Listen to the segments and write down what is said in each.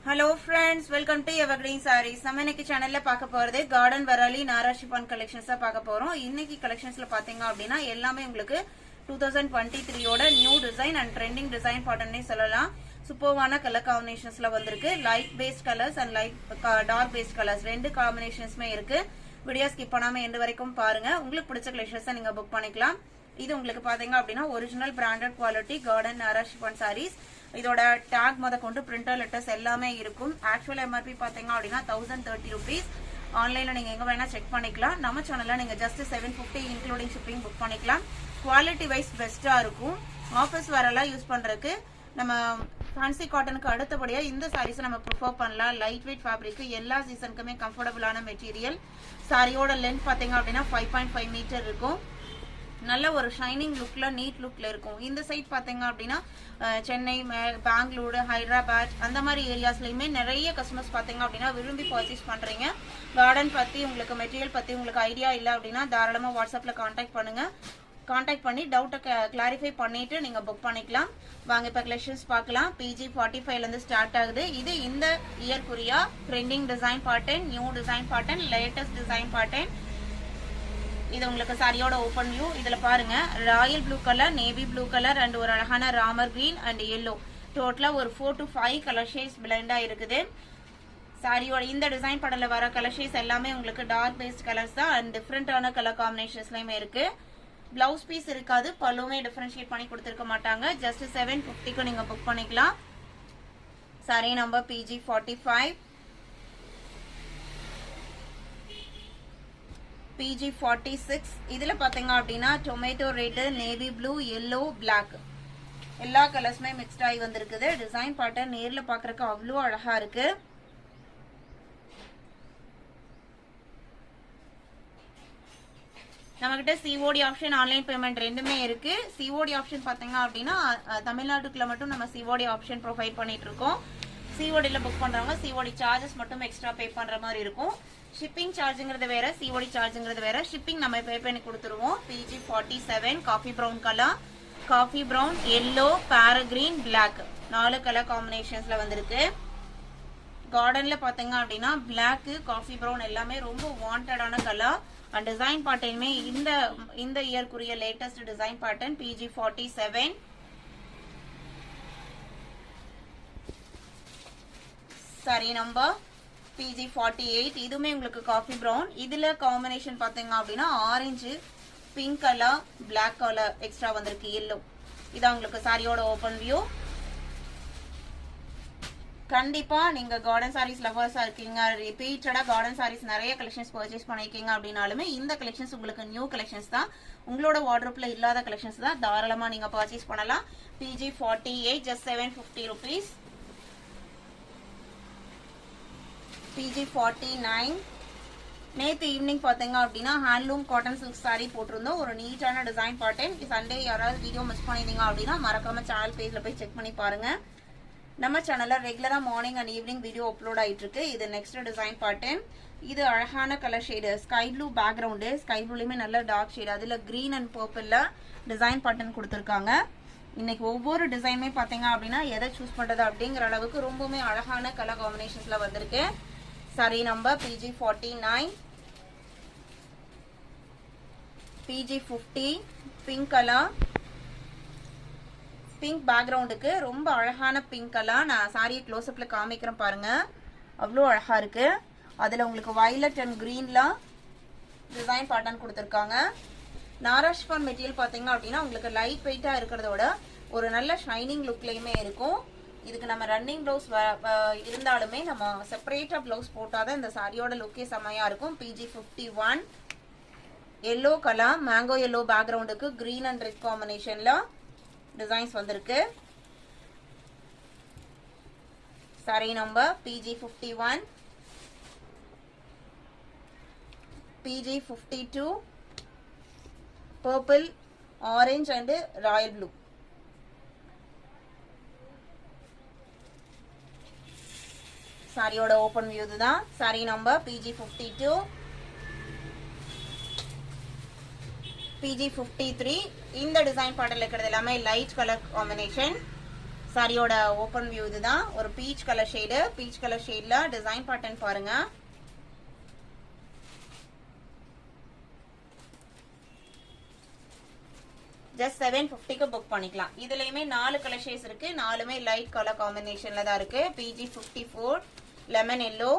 Hello friends, welcome to Evergreen Sarees. நம்ம இன்னைக்கு சேனல்ல பார்க்க போறது garden Vareli Nara chiffon collections பார்க்க போறோம். இன்னைக்கு collectionsல பாத்தீங்க அப்படினா எல்லாமே உங்களுக்கு 2023 ஓட new design and trending design patternனே சொல்லலாம். சூப்பர்வான கலர் காம்பினேஷன்ஸ்ல வந்திருக்கு. Light paste colours and light dark paste colours ரெண்டு காம்பினேஷன்ஸ்மே இருக்கு. வீடியோ ஸ்கிப் பண்ணாம எண்ட் வரைக்கும் பாருங்க. உங்களுக்கு பிடிச்ச கலெக்ஷன்ஸை நீங்க புக் பண்ணிக்கலாம். இது உங்களுக்கு பாத்தீங்க அப்படினா original branded quality garden Nara chiffon sarees. இதோட டாக் மொத கொண்டு பிரிண்டர் லெட்டர்ஸ் எல்லாமே இருக்கும். ஆக்சுவல் எம்ஆர்பி பாத்தீங்க அப்படின்னா 1030 ரூபீஸ். ஆன்லைன்ல நீங்க எங்க வேணா செக் பண்ணிக்கலாம். நம்ம சேனல்ல நீங்க ஜஸ்ட் 750 இன்க்ளூடிங் ஷிப்பிங் புக் பண்ணிக்கலாம். குவாலிட்டி வைஸ் பெஸ்டா இருக்கும். ஆஃபீஸ் வரலாம் யூஸ் பண்றதுக்கு நம்ம ஃபேன்சி காட்டனுக்கு அடுத்தபடியா இந்த சாரீஸ் நம்ம ப்ரிஃபர் பண்ணலாம். லைட் வெயிட் ஃபேப்ரிக், எல்லா சீசனுக்குமே கம்ஃபர்டபுளான மெட்டீரியல். சாரியோட லென்த் பாத்தீங்க அப்படின்னா 5.5 மீட்டர் இருக்கும். நல்ல ஒரு ஷைனிங் லுக்ல நீட் லுக்ல இருக்கும். இந்த சைட் பாத்தீங்க அப்படின்னா சென்னை, பெங்களூரு, ஹைதராபாத் அந்த மாதிரி ஏரியாஸ்லயுமே நிறைய கஸ்டமர்ஸ் பாத்தீங்க அப்படின்னா விரும்பி பர்ச்சேஸ் பண்றீங்க. கார்டன் பத்தி உங்களுக்கு மெட்டீரியல் பத்தி உங்களுக்கு ஐடியா இல்ல அப்படின்னா தாராளமா வாட்ஸ்அப்ல கான்டாக்ட் பண்ணுங்க. கான்டாக்ட் பண்ணி டவுட்டை கிளாரிஃபை பண்ணிட்டு நீங்க புக் பண்ணிக்கலாம். வாங்க இப்ப கலெக்ஷன்ஸ் பார்க்கலாம். PG 45ல இருந்து ஸ்டார்ட் ஆகுது. இது இந்த இயர்க்குரிய trending design pattern, new design pattern, latest design pattern. இது உங்களுக்கு சாரியோட ஓபன் வியூ. இதுல பாருங்க royal blue colour, navy blue colour and ஒரு அழகான ராமர் கிரீன் அண்ட் எல்லோ. டோட்டலா ஒரு 4 to 5 கலர் ஷேட்ஸ் பிளெண்டா இருக்குது. சாரியோட இந்த டிசைன் படல வர கலர் ஷேட்ஸ் எல்லாமே உங்களுக்கு டார்க் பேஸ்ட் கலர்ஸ் தான் அண்ட் டிஃபரெண்டான கலர் காம்பினேஷன்ஸ்லயுமே இருக்கு. பிளவுஸ் பீஸ் இருக்காது, பல்லுமே டிஃபரன்ஷியேட் பண்ணி கொடுத்துருக்க மாட்டாங்க. ஜஸ்ட் 750க்கு நீங்க புக் பண்ணிக்கலாம். Sari number PG 45, PG 46. இதுல பாத்தீங்க அப்படின்னா tomato red, navy blue, yellow, black எல்லா கலர்ஸ்மே மிக்ஸ்ட் ஆகி வந்திருக்குது. டிசைன் பேட்டர்ன் நேர்ல பாக்குறதுக்கு அவ்வளோ அழகா இருக்கு. நம்ம கிட்ட COD ஆப்ஷன், ஆன்லைன் பேமெண்ட் ரெண்டுமே இருக்கு. COD ஆப்ஷன் பாத்தீங்க அப்படின்னா தமிழ்நாட்டுக்குள்ள மட்டும் நம்ம COD ஆப்ஷன் ப்ரொவைட் பண்ணிட்டு இருக்கோம். CODல புக் பண்றவங்க COD சார்ஜஸ் மட்டும் எக்ஸ்ட்ரா பே பண்ற மாதிரி இருக்கும். ஷிப்பிங் சார்ஜ்ங்கிறது வேற, COD சார்ஜ்ங்கிறது வேற. ஷிப்பிங் நம்ம பே பண்ணி கொடுத்துருவோம். PG 47 coffee brown colour, coffee brown, yellow, parrot green, black 4 colour காம்பினேஷன்ஸ்ல வந்திருக்கு. கார்டன்ல பாத்தீங்க அப்படின்னா பிளாக், காஃபி பிரவுன் எல்லாமே ரொம்ப வாண்டடான கலர். அண்ட் டிசைன் பேட்டர்னுமே இந்த இயர்க்குரிய latest design pattern. PG 47. Sari number PG 48. இதுவுமே உங்களுக்கு காஃபி பிரவுன். இதுல காம்பினேஷன் பாத்தீங்க அப்படின்னா orange, pink colour, black colour extra வந்திருக்கு, எல்லோ. இதான் உங்களுக்கு சாரியோட ஓபன் வியூ. கண்டிப்பா நீங்க கார்டன் சாரீஸ் லவர்ஸா இருக்கீங்க, ரிப்பீட்டடா கார்டன் சாரீஸ் நிறைய கலெக்ஷன்ஸ் பர்ச்சேஸ் பண்ணிருக்கீங்க அப்படின்னாலுமே இந்த கலெக்ஷன்ஸ் உங்களுக்கு நியூ கலெக்ஷன்ஸ் தான். உங்களோட வார்ட்ரோப்ல இல்லாத கலெக்ஷன்ஸ் தான். தாராளமா நீங்க பர்ச்சேஸ் பண்ணலாம். PG 48 just 750 rupees. PG 49. நேத்து ஈவினிங் பாத்தீங்க அப்படின்னா ஹேண்ட்லூம் காட்டன் சில்க் சாரி போட்டிருந்தோம். ஒரு நீட்டான டிசைன் பேட்டர்ன். சண்டே யாராவது வீடியோ மிஸ் பண்ணிருந்தீங்க அப்படின்னா மறக்காம சேனல் பேஜ்ல போய் செக் பண்ணி பாருங்க. நம்ம சேனல்ல ரெகுலரா morning and evening video upload ஆயிட்டு இருக்கு. இது நெக்ஸ்ட் டிசைன் பேட்டர்ன். இது அழகான colour shade, sky blue background. Sky ப்ளூலயுமே நல்ல டார்க் ஷேடு, அதுல கிரீன் அண்ட் பர்பிள்ல டிசைன் பேட்டர்ன் கொடுத்துருக்காங்க. இன்னைக்கு ஒவ்வொரு டிசைனுமே பாத்தீங்க அப்படின்னா எதை சூஸ் பண்றது அப்படிங்கிற அளவுக்கு ரொம்பவுமே அழகான கலர் காம்பினேஷன்ஸ்ல வந்திருக்கு. Sari number PG 49. PG 50 pink colour, pink பேக்ரவுண்டுக்கு ரொம்ப அழகான பிங்க் கலர். நான் சாரியை க்ளோஸ் அப்ல காமிக்கிறேன் பாருங்க, அவ்வளோ அழகா இருக்கு. அதுல உங்களுக்கு வயலட் அண்ட் கிரீன்ல டிசைன் பேட்டர்ன் கொடுத்துருக்காங்க. நாரா சிஃபான் மெட்டீரியல் பாத்தீங்க அப்படின்னா உங்களுக்கு லைட் வெயிட்டா இருக்கிறதோட ஒரு நல்ல ஷைனிங் லுக்லயுமே இருக்கும். இதுக்கு நம்ம ரன்னிங் பிளவுஸ் இருந்தாலுமே நம்ம செப்பரேட்டா பிளவுஸ் போட்டாதான் இந்த சாரியோட லுக்கே செமையா இருக்கும். PG 51. Yellow colour, mango yellow பேக்ரவுண்டுக்கு கிரீன் அண்ட் ரெட் காம்பினேஷன்ல டிசைன்ஸ் வந்திருக்கு. Sari number PG 51. PG 52. Purple, orange and royal blue. சாரியோட ஓபன் வியூ தான். Sari number PG 52. PG 53. இந்த டிசைன் பேட்டர்ல இருக்கிறது எல்லாமே லைட் கலர் காம்பினேஷன். சாரியோட ஓபன் வியூ இதுதான். ஒரு peach colour shade. Peach colour ஷேட்ல டிசைன் பேட்டர்ன் பாருங்க. ஜஸ்ட் 750க்கு புக் பண்ணிக்கலாம். இதுலயுமே 4 கலர் ஷேட்ஸ் இருக்கு. 4மே லைட் கலர் காம்பினேஷன்ல தான் இருக்கு. PG54 லெமன் எல்லோ,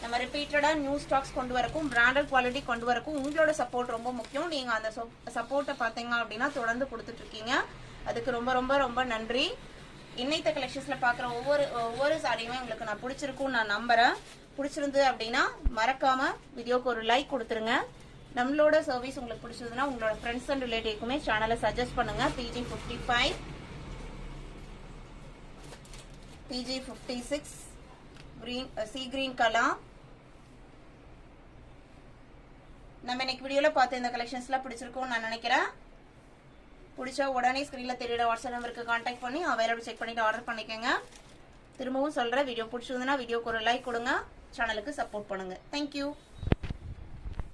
நம்ம ரிப்பீட்டடா நியூ ஸ்டாக்ஸ் கொண்டு வரக்கும், பிராண்டட் குவாலிட்டி கொண்டு வரக்கும் உங்களோட சப்போர்ட் ரொம்ப முக்கியம். நீங்க அந்த சப்போர்ட்டை பாத்தீங்க அப்படின்னா தொடர்ந்து கொடுத்துட்டு இருக்கீங்க. அதுக்கு ரொம்ப ரொம்ப ரொம்ப நன்றி. இன்னைத்த கலெக்ஷன்ஸ்ல பாக்குற ஒவ்வொரு சாரியுமே உங்களுக்கு நான் பிடிச்சிருக்கும் நான் நம்புறேன். பிடிச்சிருந்து அப்படின்னா மறக்காம வீடியோக்கு ஒரு லைக் கொடுத்துருங்க. நம்மளோட சர்வீஸ் உங்களுக்கு பிடிச்சதுன்னா உங்களோட ஃப்ரெண்ட்ஸ் அண்ட் ரிலேட்டிவ்க்குமே சேனலை சஜஸ்ட் பண்ணுங்க. PG55, PG56 green, C green colour. நம்ம இன்னைக்கு வீடியோல பார்த்த இந்த கலெக்ஷன்ஸ்லாம் பிடிச்சிருக்கும் நான் நினைக்கிறேன். பிடிச்சா உடனே ஸ்கிரீன்ல தெரியுற வாட்ஸ்அப் நம்பருக்கு கான்டாக்ட் பண்ணி அவைலபிள் செக் பண்ணிட்டு ஆர்டர் பண்ணிக்கோங்க. திரும்பவும் சொல்றேன், வீடியோ பிடிச்சிருந்ததுன்னா வீடியோக்கு ஒரு லைக் கொடுங்க, சேனலுக்கு சப்போர்ட் பண்ணுங்க. தேங்க்யூ.